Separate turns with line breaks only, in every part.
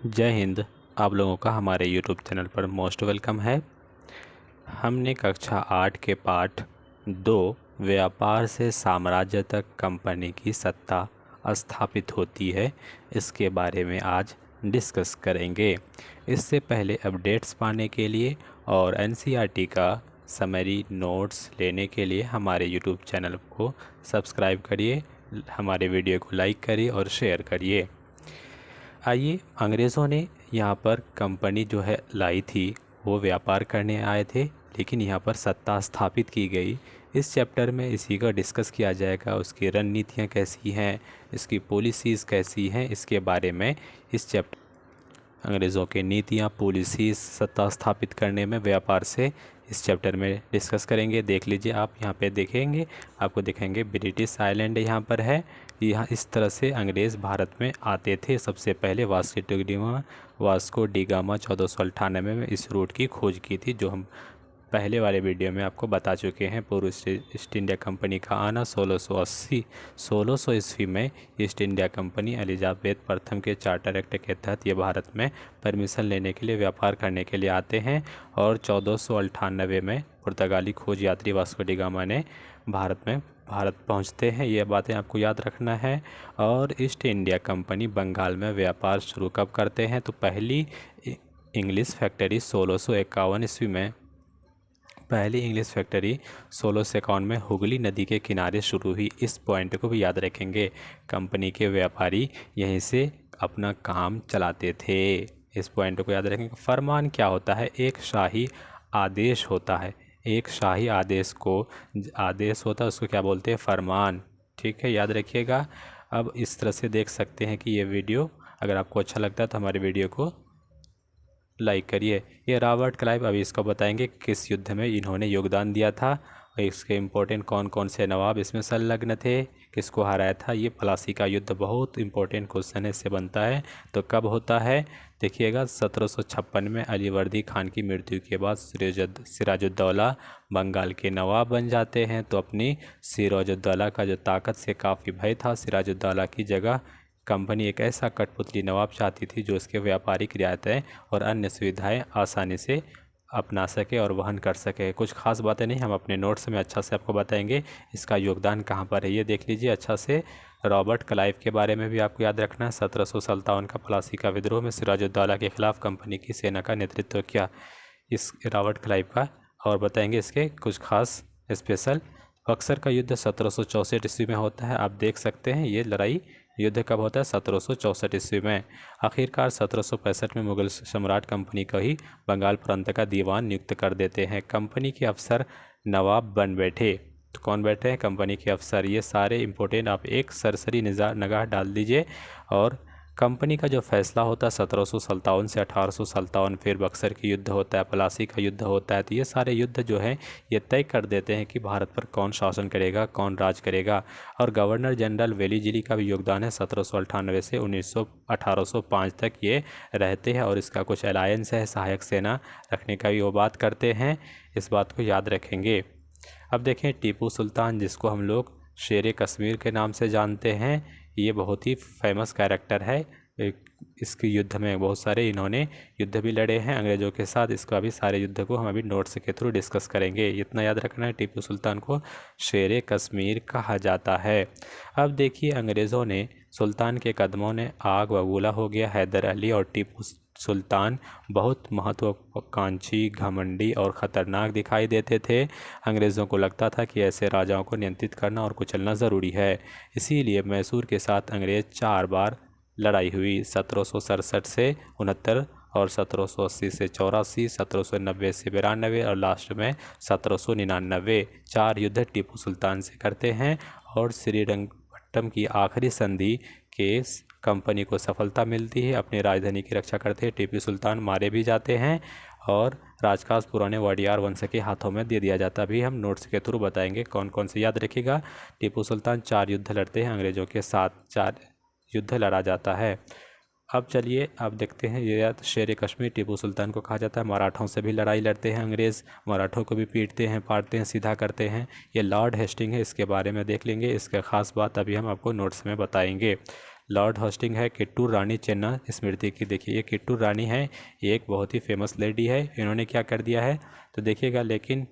जय हिंद। आप लोगों का हमारे यूट्यूब चैनल पर मोस्ट वेलकम है। हमने कक्षा 8 के पाठ 2 व्यापार से साम्राज्य तक कंपनी की सत्ता स्थापित होती है, इसके बारे में आज डिस्कस करेंगे। इससे पहले अपडेट्स पाने के लिए और एनसीईआरटी का समरी नोट्स लेने के लिए हमारे यूट्यूब चैनल को सब्सक्राइब करिए, हमारे वीडियो को लाइक करिए और शेयर करिए। आइए, अंग्रेज़ों ने यहाँ पर कंपनी जो है लाई थी, वो व्यापार करने आए थे, लेकिन यहाँ पर सत्ता स्थापित की गई। इस चैप्टर में इसी का डिस्कस किया जाएगा। उसकी रणनीतियाँ कैसी हैं, इसकी पॉलिसीज़ कैसी हैं, इसके बारे में इस चैप्टर अंग्रेज़ों के नीतियाँ पॉलिसीज़ सत्ता स्थापित करने में व्यापार से इस चैप्टर में डिस्कस करेंगे। देख लीजिए, आप यहाँ पे देखेंगे, आपको दिखेंगे ब्रिटिश आइलैंड यहाँ पर है। यहाँ इस तरह से अंग्रेज़ भारत में आते थे। सबसे पहले वास्को डी गामा 1498 में इस रूट की खोज की थी, जो हम पहले वाले वीडियो में आपको बता चुके हैं। पूर्व ईस्ट इंडिया कंपनी का आना 1600 ईस्वी में ईस्ट इंडिया कंपनी एलिजाबेथ प्रथम के चार्टर एक्ट के तहत ये भारत में परमिशन लेने के लिए व्यापार करने के लिए आते हैं। और 1498 में पुर्तगाली खोज यात्री वास्को डी गामा ने भारत पहुंचते हैं। ये बातें आपको याद रखना है। और ईस्ट इंडिया कंपनी बंगाल में व्यापार शुरू कब करते हैं, तो पहली इंग्लिश फैक्ट्री 1651 ईस्वी में पहली इंग्लिश फैक्ट्री 1651 में हुगली नदी के किनारे शुरू हुई। इस पॉइंट को भी याद रखेंगे। कंपनी के व्यापारी यहीं से अपना काम चलाते थे। इस पॉइंट को याद रखेंगे। फरमान क्या होता है? एक शाही आदेश होता है। एक शाही आदेश होता है, उसको क्या बोलते हैं? फरमान। ठीक है, याद रखिएगा। अब इस तरह से देख सकते हैं कि ये वीडियो अगर आपको अच्छा लगता है तो हमारे वीडियो को लाइक करिए। ये रॉबर्ट क्लाइव, अभी इसको बताएंगे किस युद्ध में इन्होंने योगदान दिया था और इसके इम्पोर्टेंट कौन कौन से नवाब इसमें संलग्न थे, किसको हराया था। ये प्लासी का युद्ध बहुत इंपॉर्टेंट क्वेश्चन है, इससे बनता है। तो कब होता है देखिएगा, 1756 में अलीवर्दी खान की मृत्यु के बाद सिराजुद्दौला बंगाल के नवाब बन जाते हैं। तो अपनी सिराजुद्दौला का जो ताकत से काफ़ी भय था, सिराजुद्दौला की जगह कंपनी एक ऐसा कठपुतली नवाब चाहती थी जो उसके व्यापारिक रियायतें और अन्य सुविधाएं आसानी से अपना सके और वहन कर सके। कुछ खास बातें नहीं, हम अपने नोट्स में अच्छा से आपको बताएंगे इसका योगदान कहाँ पर है। ये देख लीजिए अच्छा से। रॉबर्ट क्लाइव के बारे में भी आपको याद रखना है। 1757 का प्लासी का विद्रोह में सिराजुद्दौला के खिलाफ कंपनी की सेना का नेतृत्व किया, इस रॉबर्ट क्लाइव का। और बताएंगे इसके कुछ खास स्पेशल। बक्सर का युद्ध 1764 ईस्वी में होता है। आप देख सकते हैं ये लड़ाई युद्ध कब होता है? 1764 ईस्वी में। आखिरकार 1765 में मुगल सम्राट कंपनी को ही बंगाल प्रांत का दीवान नियुक्त कर देते हैं। कंपनी के अफसर नवाब बन बैठे। तो कौन बैठे हैं? कंपनी के अफसर। ये सारे इंपॉर्टेंट आप एक सरसरी निगाह डाल दीजिए। और कंपनी का जो फैसला होता है 1757 से 1857, फिर बक्सर की युद्ध होता है, प्लासी का युद्ध होता है। तो ये सारे युद्ध जो हैं ये तय कर देते हैं कि भारत पर कौन शासन करेगा, कौन राज करेगा। और गवर्नर जनरल वेलीजिरी का भी योगदान है। 1798 से 1805 तक ये रहते हैं और इसका कुछ अलायंस है, सहायक सेना रखने का भी वो बात करते हैं। इस बात को याद रखेंगे। अब देखें टीपू सुल्तान, जिसको हम लोग शेर कश्मीर के नाम से जानते हैं, ये बहुत ही फेमस कैरेक्टर है। इसके युद्ध में बहुत सारे इन्होंने युद्ध भी लड़े हैं अंग्रेज़ों के साथ। इसका भी सारे युद्ध को हम अभी नोट्स के थ्रू डिस्कस करेंगे। इतना याद रखना है, टीपू सुल्तान को शेर कश्मीर कहा जाता है। अब देखिए, अंग्रेज़ों ने सुल्तान के कदमों ने आग बबूला हो गया। हैदर अली और टीपू सुल्तान बहुत महत्वाकांक्षी, घमंडी और ख़तरनाक दिखाई देते थे। अंग्रेज़ों को लगता था कि ऐसे राजाओं को नियंत्रित करना और कुचलना ज़रूरी है। इसीलिए मैसूर के साथ अंग्रेज़ 4 बार लड़ाई हुई। 1767 से 69 और 1780 से 84, 1790 से 92 और लास्ट में 1799। 4 युद्ध टीपू सुल्तान से करते हैं। और श्रीरंगपट्टम की आखिरी संधि के कंपनी को सफलता मिलती है। अपनी राजधानी की रक्षा करते हैं। टीपू सुल्तान मारे भी जाते हैं और राजकाज पुराने वाडियार वंश के हाथों में दे दिया जाता भी। हम नोट्स के थ्रू बताएंगे कौन कौन से, याद रखिएगा। टीपू सुल्तान 4 युद्ध लड़ते हैं अंग्रेज़ों के साथ, 4 युद्ध लड़ा जाता है। अब चलिए आप देखते हैं, ये शेर कश्मीर टीपू सुल्तान को कहा जाता है। मराठों से भी लड़ाई लड़ते हैं अंग्रेज़, मराठों को भी पीटते हैं, पाटते हैं, सीधा करते हैं। ये लॉर्ड हेस्टिंग है, इसके बारे में देख लेंगे। इसका ख़ास बात अभी हम आपको नोट्स में बताएंगे। लॉर्ड होस्टिंग है। किट्टूर रानी चेन्ना स्मृति की, देखिए ये किट्टूर रानी है, ये एक बहुत ही फेमस लेडी है। इन्होंने क्या कर दिया है तो देखिएगा, लेकिन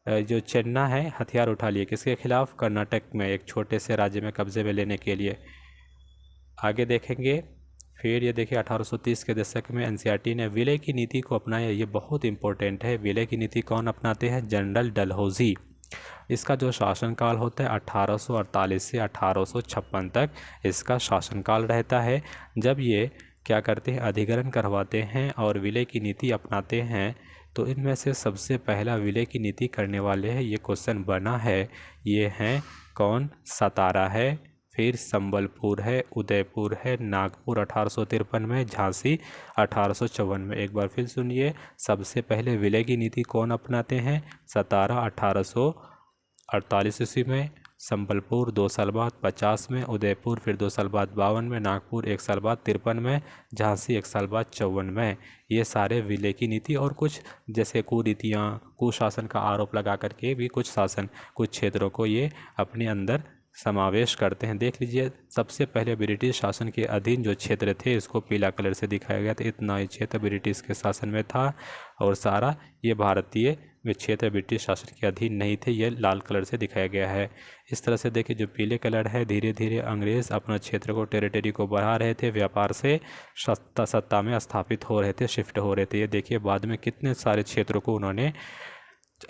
जो चेन्ना है हथियार उठा लिए किसके खिलाफ, कर्नाटक में एक छोटे से राज्य में कब्जे में लेने के लिए। आगे देखेंगे फिर ये देखिए 1830 के दशक में एनसीईआरटी ने विलय की नीति को अपनाया। ये बहुत इंपॉर्टेंट है। विलय की नीति कौन अपनाते हैं, जनरल डलहौजी। इसका जो शासनकाल होता है 1848 से 1856 तक इसका शासनकाल रहता है। जब ये क्या करते हैं, अधिग्रहण करवाते हैं और विलय की नीति अपनाते हैं, तो इनमें से सबसे पहला विलय की नीति करने वाले हैं, ये क्वेश्चन बना है, ये हैं कौन, सतारा है, फिर संबलपुर है, उदयपुर है, नागपुर 1853 में, झांसी 1854 में। एक बार फिर सुनिए, सबसे पहले विलय की नीति कौन अपनाते हैं, सतारा 1848 ईस्वी में, संबलपुर 2 साल बाद 50 में, उदयपुर फिर 2 साल बाद 52 में, नागपुर 1 साल बाद 53 में, झांसी 1 साल बाद 54 में। ये सारे विलय की नीति और कुछ जैसे कुरीतियाँ, कुशासन का आरोप लगा करके भी कुछ क्षेत्रों को ये अपने अंदर समावेश करते हैं। देख लीजिए, सबसे पहले ब्रिटिश शासन के अधीन जो क्षेत्र थे इसको पीला कलर से दिखाया गया था, इतना ही क्षेत्र ब्रिटिश के शासन में था, और सारा ये भारतीय क्षेत्र ब्रिटिश शासन के अधीन नहीं थे, ये लाल कलर से दिखाया गया है। इस तरह से देखिए, जो पीले कलर है, धीरे धीरे अंग्रेज़ अपना क्षेत्र को, टेरिटरी को बढ़ा रहे थे, व्यापार से सत्ता में स्थापित हो रहे थे, शिफ्ट हो रहे थे। ये देखिए बाद में कितने सारे क्षेत्रों को उन्होंने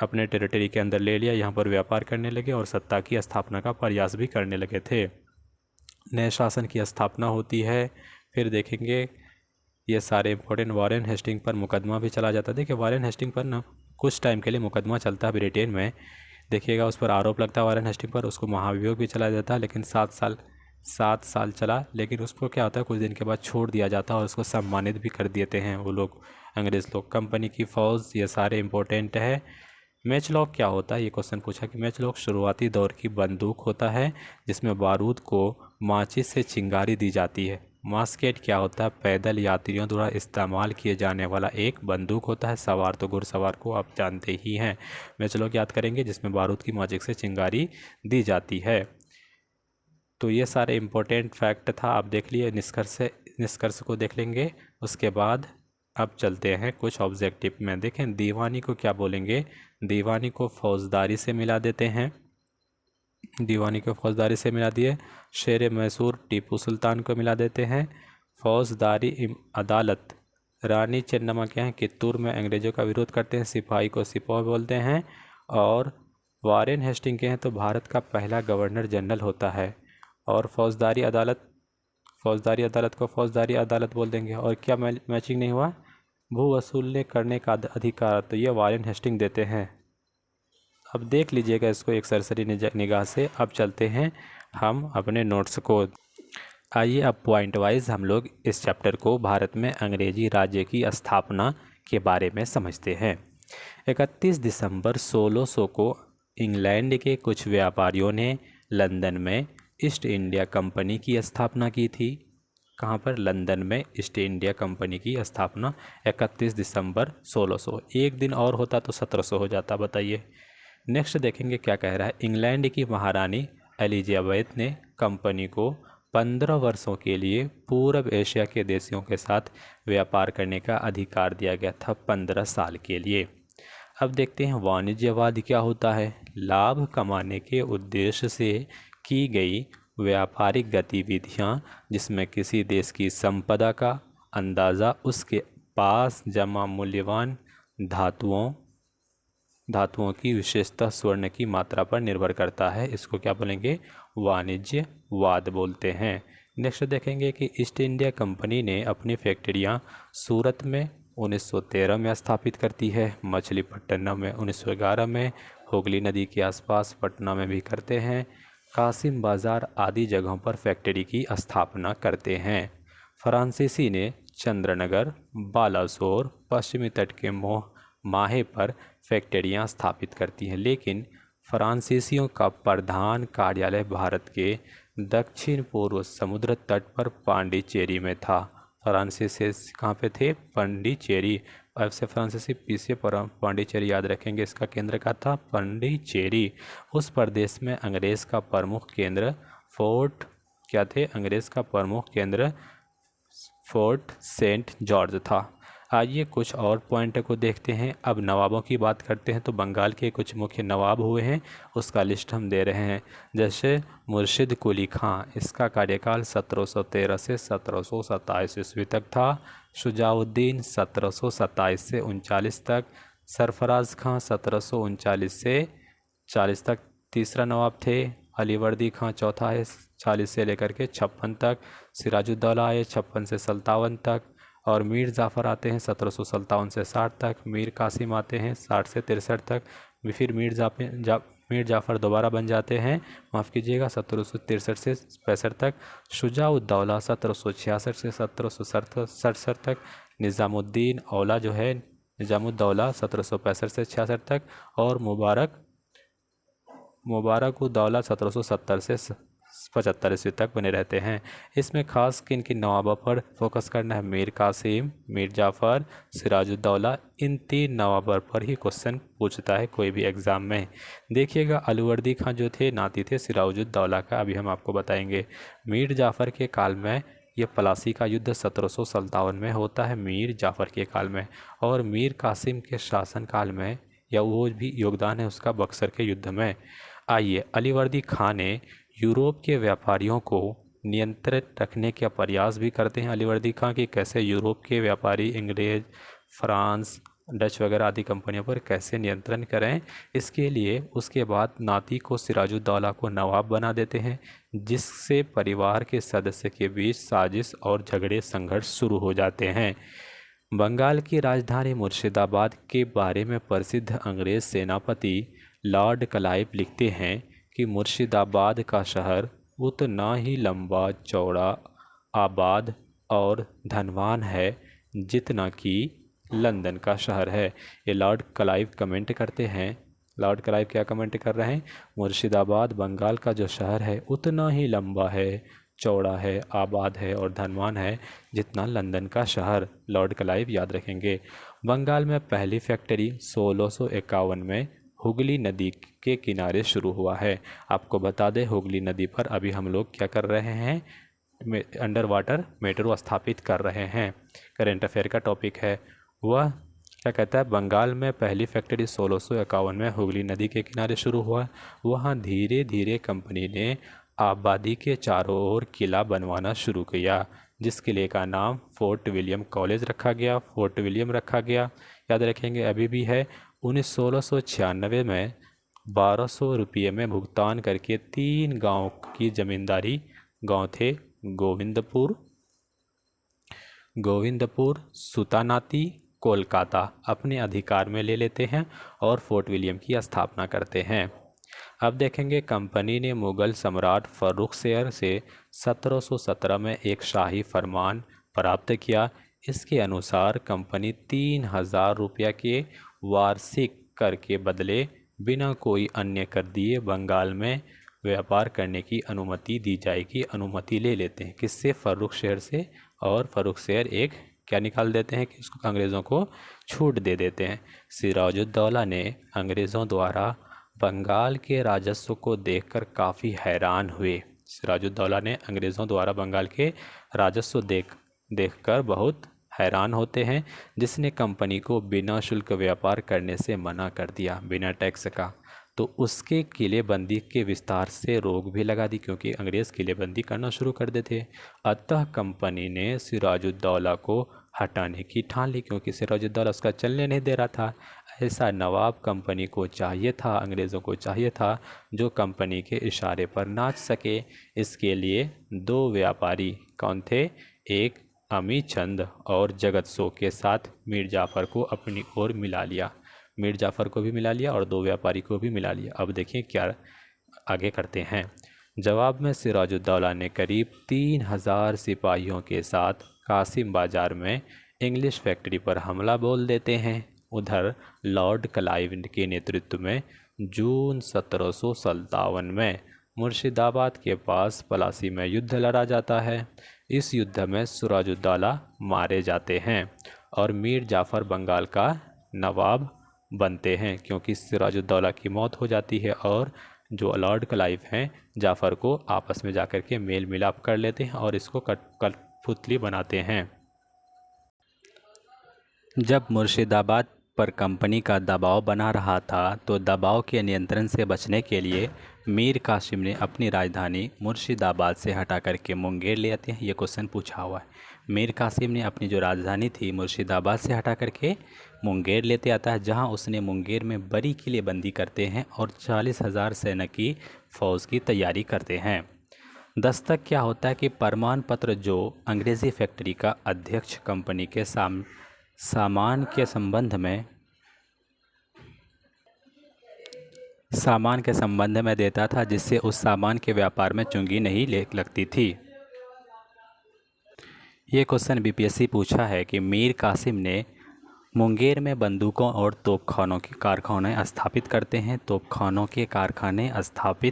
अपने टेरिटरी के अंदर ले लिया, यहाँ पर व्यापार करने लगे और सत्ता की स्थापना का प्रयास भी करने लगे थे। नए शासन की स्थापना होती है। फिर देखेंगे ये सारे इंपॉर्टेंट, वॉरेन हेस्टिंग पर मुकदमा भी चला जाता है। देखिए वॉरेन हेस्टिंग पर ना कुछ टाइम के लिए मुकदमा चलता है ब्रिटेन में, देखिएगा उस पर आरोप लगता है वॉरेन हेस्टिंग पर, उसको महाभियोग भी चला जाता है, लेकिन 7 साल चला, लेकिन उसको क्या होता है कुछ दिन के बाद छोड़ दिया जाता है और उसको सम्मानित भी कर देते हैं वो लोग, अंग्रेज़ लोग। कंपनी की फ़ौज, ये सारे इंपॉर्टेंट है। मैच लॉक क्या होता है, ये क्वेश्चन पूछा कि मैच लॉक शुरुआती दौर की बंदूक होता है जिसमें बारूद को माचिस से चिंगारी दी जाती है। मास्केट क्या होता है, पैदल यात्रियों द्वारा इस्तेमाल किए जाने वाला एक बंदूक होता है। सवार तो घुड़सवार को आप जानते ही हैं। मैच लॉक याद करेंगे जिसमें बारूद की माचिस से चिंगारी दी जाती है। तो ये सारे इम्पोर्टेंट फैक्ट था, आप देख लिए। निष्कर्ष को देख लेंगे, उसके बाद अब चलते हैं कुछ ऑब्जेक्टिव में। देखें दीवानी को क्या बोलेंगे, दीवानी को फौजदारी से मिला देते हैं, दीवानी को फौजदारी से मिला दिए। शेर मैसूर टीपू सुल्तान को मिला देते हैं। फौजदारी अदालत रानी चेन्नम्मा क्या है, कित्तूर में अंग्रेज़ों का विरोध करते हैं, सिपाही को सिपाही बोलते हैं। और वॉरेन हेस्टिंग के हैं तो भारत का पहला गवर्नर जनरल होता है। और फौजदारी अदालत को फौजदारी अदालत बोल देंगे। और क्या मैचिंग नहीं हुआ, भू वसूलने करने का अधिकार, तो ये वॉरेन हेस्टिंग देते हैं। अब देख लीजिएगा इसको एक सरसरी निगाह से। अब चलते हैं हम अपने नोट्स को। आइए अब पॉइंट वाइज हम लोग इस चैप्टर को, भारत में अंग्रेजी राज्य की स्थापना के बारे में समझते हैं। 31 दिसंबर 1600 को इंग्लैंड के कुछ व्यापारियों ने लंदन में ईस्ट इंडिया कंपनी की स्थापना की थी। कहाँ पर, लंदन में ईस्ट इंडिया कंपनी की स्थापना 31 दिसंबर 1600। एक दिन और होता तो 1700 हो जाता, बताइए। नेक्स्ट देखेंगे क्या कह रहा है। इंग्लैंड की महारानी एलिजाबेथ ने कंपनी को 15 वर्षों के लिए पूर्व एशिया के देशों के साथ व्यापार करने का अधिकार दिया गया था, 15 साल के लिए। अब देखते हैं वाणिज्यवाद क्या होता है। लाभ कमाने के उद्देश्य से की गई व्यापारिक गतिविधियां जिसमें किसी देश की संपदा का अंदाज़ा उसके पास जमा मूल्यवान धातुओं की विशेषता स्वर्ण की मात्रा पर निर्भर करता है, इसको क्या बोलेंगे, वाणिज्यवाद बोलते हैं। नेक्स्ट देखेंगे कि ईस्ट इंडिया कंपनी ने अपनी फैक्ट्रियां सूरत में 1913 में स्थापित करती है, मछलीपट्टनम में 1911 में, हुगली नदी के आसपास पटना में भी करते हैं, कासिम बाज़ार आदि जगहों पर फैक्ट्री की स्थापना करते हैं। फ्रांसीसी ने चंद्रनगर, बालासोर, पश्चिमी तट के माहे पर फैक्ट्रियां स्थापित करती हैं, लेकिन फ्रांसीसियों का प्रधान कार्यालय भारत के दक्षिण पूर्व समुद्र तट पर पांडिचेरी में था। फ्रांसीसी कहाँ पे थे, पांडिचेरी। अब से फ्रांसीसी पीछे पांडिचेरी याद रखेंगे, इसका केंद्र का था पांडिचेरी। उस प्रदेश में अंग्रेज़ का प्रमुख केंद्र फोर्ट क्या थे, अंग्रेज़ का प्रमुख केंद्र फोर्ट सेंट जॉर्ज था। आइए कुछ और पॉइंट को देखते हैं। अब नवाबों की बात करते हैं तो बंगाल के कुछ मुख्य नवाब हुए हैं, उसका लिस्ट हम दे रहे हैं। जैसे मुर्शिद कुली खां, इसका कार्यकाल 1713 से 1727 ईस्वी तक था। शुजाउद्दीन 1727 से 39 तक। सरफराज खां 1739 से 40 तक तीसरा नवाब थे। अलीवर्दी खां चौथा है, 40 से लेकर के 56 तक। सिराजुद्दौला आए 56 से 57 तक। और मीर जाफ़र आते हैं 1757 से 60 तक। मीर कासिम आते हैं 60 से 63 तक। फिर मीर जाफ़र दोबारा बन जाते हैं, माफ़ कीजिएगा, 1763 से 65 तक। शुजाउद्दौला 1766 से 1767 तक। निज़ामुद्दीन औला जो है, निज़ामुद्दौला 1765 से 66 तक। और मुबारकुद्दौला 1770 से 75 ईस्वी तक बने रहते हैं। इसमें खास किन किन नवाबों पर फोकस करना है, मीर कासिम, मीर जाफ़र, सिराजुद्दौला, इन 3 नवाबों पर ही क्वेश्चन पूछता है कोई भी एग्ज़ाम में। देखिएगा, अलीवर्दी खां जो थे नाती थे सिराजुद्दौला का, अभी हम आपको बताएंगे। मीर जाफ़र के काल में यह प्लासी का युद्ध 1757 में होता है, मीर जाफ़र के काल में। और मीर कासिम के शासनकाल में, या वो भी योगदान है उसका बक्सर के युद्ध में। आइए, अलीवर्दी खां ने यूरोप के व्यापारियों को नियंत्रित रखने का प्रयास भी करते हैं। अलीवर्दी खां कि कैसे यूरोप के व्यापारी अंग्रेज़, फ्रांस, डच वगैरह आदि कंपनियों पर कैसे नियंत्रण करें। इसके लिए उसके बाद नाती को सिराजुद्दौला को नवाब बना देते हैं, जिससे परिवार के सदस्य के बीच साजिश और झगड़े संघर्ष शुरू हो जाते हैं। बंगाल की राजधानी मुर्शिदाबाद के बारे में प्रसिद्ध अंग्रेज़ सेनापति लॉर्ड क्लाइव लिखते हैं कि मुर्शिदाबाद का शहर उतना ही लंबा चौड़ा, आबाद और धनवान है जितना कि लंदन का शहर है। ये लॉर्ड क्लाइव कमेंट करते हैं। लॉर्ड क्लाइव क्या कमेंट कर रहे हैं, मुर्शिदाबाद बंगाल का जो शहर है उतना ही लंबा है, चौड़ा है, आबाद है और धनवान है जितना लंदन का शहर। लॉर्ड क्लाइव याद रखेंगे। बंगाल में पहली फैक्ट्री 1651 में हुगली नदी के किनारे शुरू हुआ है। आपको बता दें, हुगली नदी पर अभी हम लोग क्या कर रहे हैं, अंडर वाटर मेट्रो स्थापित कर रहे हैं। करेंट अफेयर का टॉपिक है। वह क्या कहता है, बंगाल में पहली फैक्ट्री 1651 में हुगली नदी के किनारे शुरू हुआ। वहाँ धीरे धीरे कंपनी ने आबादी के चारों ओर किला बनवाना शुरू किया, जिस किले का नाम फोर्ट विलियम कॉलेज रखा गया, फोर्ट विलियम रखा गया। याद रखेंगे, अभी भी है। 1696 में 1200 रुपये में भुगतान करके 3 गांव की जमींदारी, गांव थे गोविंदपुर, सुतानाती, कोलकाता, अपने अधिकार में ले लेते हैं और फोर्ट विलियम की स्थापना करते हैं। अब देखेंगे, कंपनी ने मुग़ल सम्राट फ़र्रुखशेर से 1717 में एक शाही फरमान प्राप्त किया। इसके अनुसार कंपनी 3000 रुपये के वार्षिक कर के बदले बिना कोई अन्य कर दिए बंगाल में व्यापार करने की अनुमति दी जाएगी। अनुमति ले लेते हैं किससे, फ़र्रुखशेर से। और फ़र्रुखशेर एक क्या निकाल देते हैं कि उसको अंग्रेज़ों को छूट दे देते हैं। सिराजुद्दौला ने अंग्रेज़ों द्वारा बंगाल के राजस्व को देखकर काफ़ी हैरान हुए। सिराजुद्दौला ने अंग्रेज़ों द्वारा बंगाल के राजस्व देखकर बहुत हैरान होते हैं, जिसने कंपनी को बिना शुल्क व्यापार करने से मना कर दिया, बिना टैक्स का। तो उसके किलेबंदी के विस्तार से रोक भी लगा दी, क्योंकि अंग्रेज़ किलेबंदी करना शुरू कर देते। अतः कंपनी ने सिराजुद्दौला को हटाने की ठान ली, क्योंकि सिराजुद्दौला उसका चलने नहीं दे रहा था। ऐसा नवाब कंपनी को चाहिए था, अंग्रेज़ों को चाहिए था, जो कंपनी के इशारे पर नाच सके। इसके लिए 2 व्यापारी कौन थे, एक अमी चंद और जगत सो के साथ मीर जाफ़र को अपनी ओर मिला लिया। मीर जाफ़र को भी मिला लिया और 2 व्यापारी को भी मिला लिया। अब देखिए क्या आगे करते हैं। जवाब में सिराजुद्दौला ने करीब 3000 सिपाहियों के साथ कासिम बाज़ार में इंग्लिश फैक्ट्री पर हमला बोल देते हैं। उधर लॉर्ड क्लाइव के नेतृत्व में जून 1757 में मुर्शिदाबाद के पास पलासी में युद्ध लड़ा जाता है। इस युद्ध में सिराजुद्दौला मारे जाते हैं और मीर जाफ़र बंगाल का नवाब बनते हैं, क्योंकि सिराजुद्दौला की मौत हो जाती है और जो लॉर्ड क्लाइव हैं जाफ़र को आपस में जाकर के मेल मिलाप कर लेते हैं और इसको कठपुतली बनाते हैं। जब मुर्शिदाबाद पर कंपनी का दबाव बना रहा था तो दबाव के नियंत्रण से बचने के लिए मीर कासिम ने अपनी राजधानी मुर्शिदाबाद से हटा करके मुंगेर ले आते हैं। ये क्वेश्चन पूछा हुआ है। मीर कासिम ने अपनी जो राजधानी थी मुर्शिदाबाद से हटा करके मुंगेर लेते आता है, जहां उसने मुंगेर में बड़ी किलेबंदी करते हैं और 40,000 सैनिक की फ़ौज की तैयारी करते हैं। दस्तक क्या होता है कि प्रमाण पत्र जो अंग्रेज़ी फैक्ट्री का अध्यक्ष कंपनी के सामान के संबंध में देता था, जिससे उस सामान के व्यापार में चुंगी नहीं लगती थी। ये क्वेश्चन बीपीएससी पूछा है कि मीर कासिम ने मुंगेर में बंदूकों और तोपखानों के कारखाने स्थापित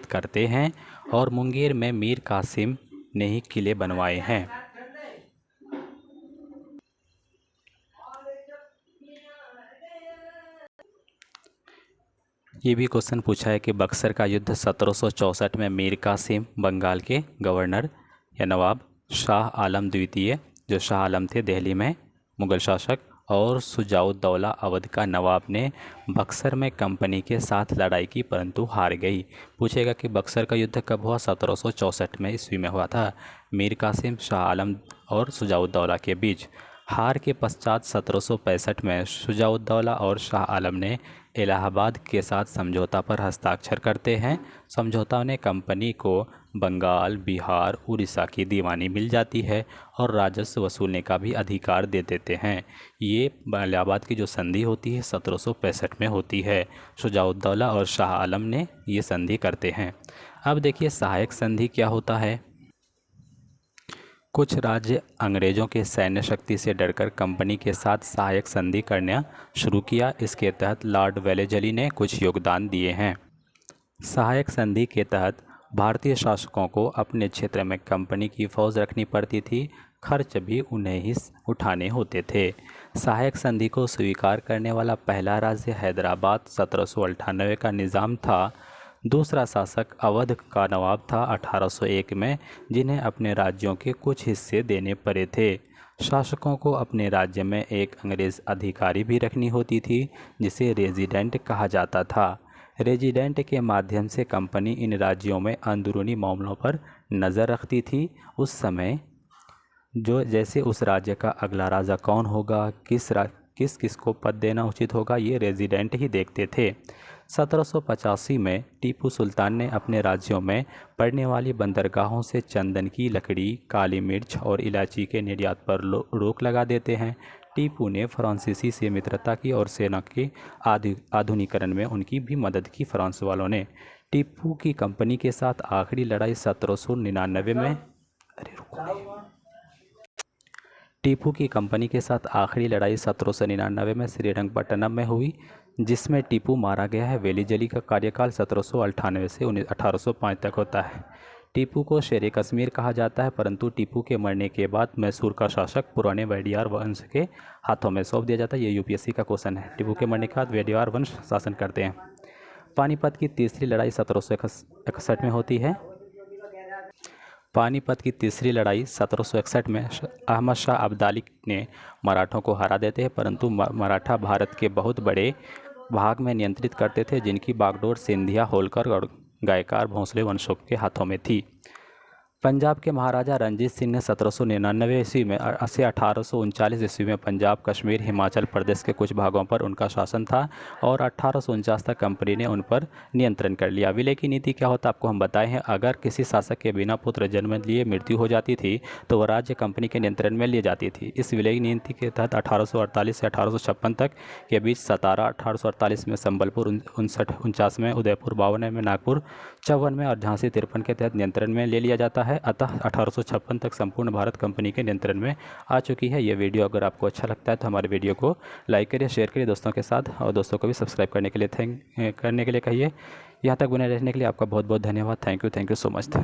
करते हैं और मुंगेर में मीर कासिम ने ही किले बनवाए हैं। ये भी क्वेश्चन पूछा है कि बक्सर का युद्ध 1764 में मीर कासिम बंगाल के गवर्नर या नवाब शाह आलम द्वितीय, जो शाह आलम थे दिल्ली में मुग़ल शासक, और शुजाउद्दौला अवध का नवाब ने बक्सर में कंपनी के साथ लड़ाई की परंतु हार गई। पूछेगा कि बक्सर का युद्ध कब हुआ? 1764 में ईस्वी में हुआ था, मीर कासिम, शाह आलम और शुजाउद्दौला के बीच। हार के पश्चात 1765 में शुजाउद्दौला और शाह आलम ने इलाहाबाद के साथ समझौता पर हस्ताक्षर करते हैं। समझौता ने कंपनी को बंगाल, बिहार, उड़ीसा की दीवानी मिल जाती है और राजस्व वसूलने का भी अधिकार दे देते हैं। ये इलाहाबाद की जो संधि होती है 1765 में होती है। शुजाउद्दौला और शाह आलम ने ये संधि करते हैं। अब देखिए सहायक संधि क्या होता है। कुछ राज्य अंग्रेज़ों के सैन्य शक्ति से डरकर कंपनी के साथ सहायक संधि करना शुरू किया। इसके तहत लॉर्ड वेलेज़ली ने कुछ योगदान दिए हैं। सहायक संधि के तहत भारतीय शासकों को अपने क्षेत्र में कंपनी की फ़ौज रखनी पड़ती थी, खर्च भी उन्हें ही उठाने होते थे। सहायक संधि को स्वीकार करने वाला पहला राज्य हैदराबाद 1798 का निज़ाम था। दूसरा शासक अवध का नवाब था 1801 में, जिन्हें अपने राज्यों के कुछ हिस्से देने पड़े थे। शासकों को अपने राज्य में एक अंग्रेज़ अधिकारी भी रखनी होती थी, जिसे रेजिडेंट कहा जाता था। रेजिडेंट के माध्यम से कंपनी इन राज्यों में अंदरूनी मामलों पर नज़र रखती थी। उस समय जैसे उस राज्य का अगला राजा कौन होगा, किस को पद देना उचित होगा, ये रेजिडेंट ही देखते थे। 1785 में टीपू सुल्तान ने अपने राज्यों में पड़ने वाली बंदरगाहों से चंदन की लकड़ी, काली मिर्च और इलायची के निर्यात पर रोक लगा देते हैं। टीपू ने फ्रांसीसी से मित्रता की और सेना के आधुनिकीकरण में उनकी भी मदद की। फ्रांस वालों ने टीपू की कंपनी के साथ आखिरी लड़ाई 1799 में टीपू की कंपनी के साथ आखिरी लड़ाई 1799 में श्रीरंगपट्टनम में हुई, जिसमें टीपू मारा गया है। वेलिज़ली का कार्यकाल 1798 से 1805 तक होता है। टीपू को शेर कश्मीर कहा जाता है, परंतु टीपू के मरने के बाद मैसूर का शासक पुराने वडियार वंश के हाथों में सौंप दिया जाता है। ये यूपीएससी का क्वेश्चन है। टीपू के मरने के बाद वडियार वंश शासन करते हैं। पानीपत की तीसरी लड़ाई 1761 में होती है। पानीपत की तीसरी लड़ाई 1761 में अहमद शाह अब्दाली ने मराठों को हरा देते हैं, परंतु मराठा भारत के बहुत बड़े भाग में नियंत्रित करते थे, जिनकी बागडोर सिंधिया, होलकर और गायकवाड़ भोंसले वंशों के हाथों में थी। पंजाब के महाराजा रणजीत सिंह ने 1799 ईस्वी में से 1839 ईस्वी में पंजाब, कश्मीर, हिमाचल प्रदेश के कुछ भागों पर उनका शासन था और 1849 तक कंपनी ने उन पर नियंत्रण कर लिया। विलय की नीति क्या होता है आपको हम बताए हैं। अगर किसी शासक के बिना पुत्र जन्म लिए मृत्यु हो जाती थी तो वह राज्य कंपनी के नियंत्रण में ली जाती थी। इस विलय नीति के तहत 1848 से 1856 तक के बीच सतारा 1848 में, संबलपुर 59 में, उदयपुर 52 में, नागपुर 54 में और झांसी 53 के तहत नियंत्रण में ले लिया जाता है। अतः 1856 तक संपूर्ण भारत कंपनी के नियंत्रण में आ चुकी है। ये वीडियो अगर आपको अच्छा लगता है तो हमारे वीडियो को लाइक करिए, शेयर करिए दोस्तों के साथ, और दोस्तों को भी सब्सक्राइब करने के लिए कहिए। यहाँ तक बने रहने के लिए आपका बहुत बहुत धन्यवाद। Thank you so much.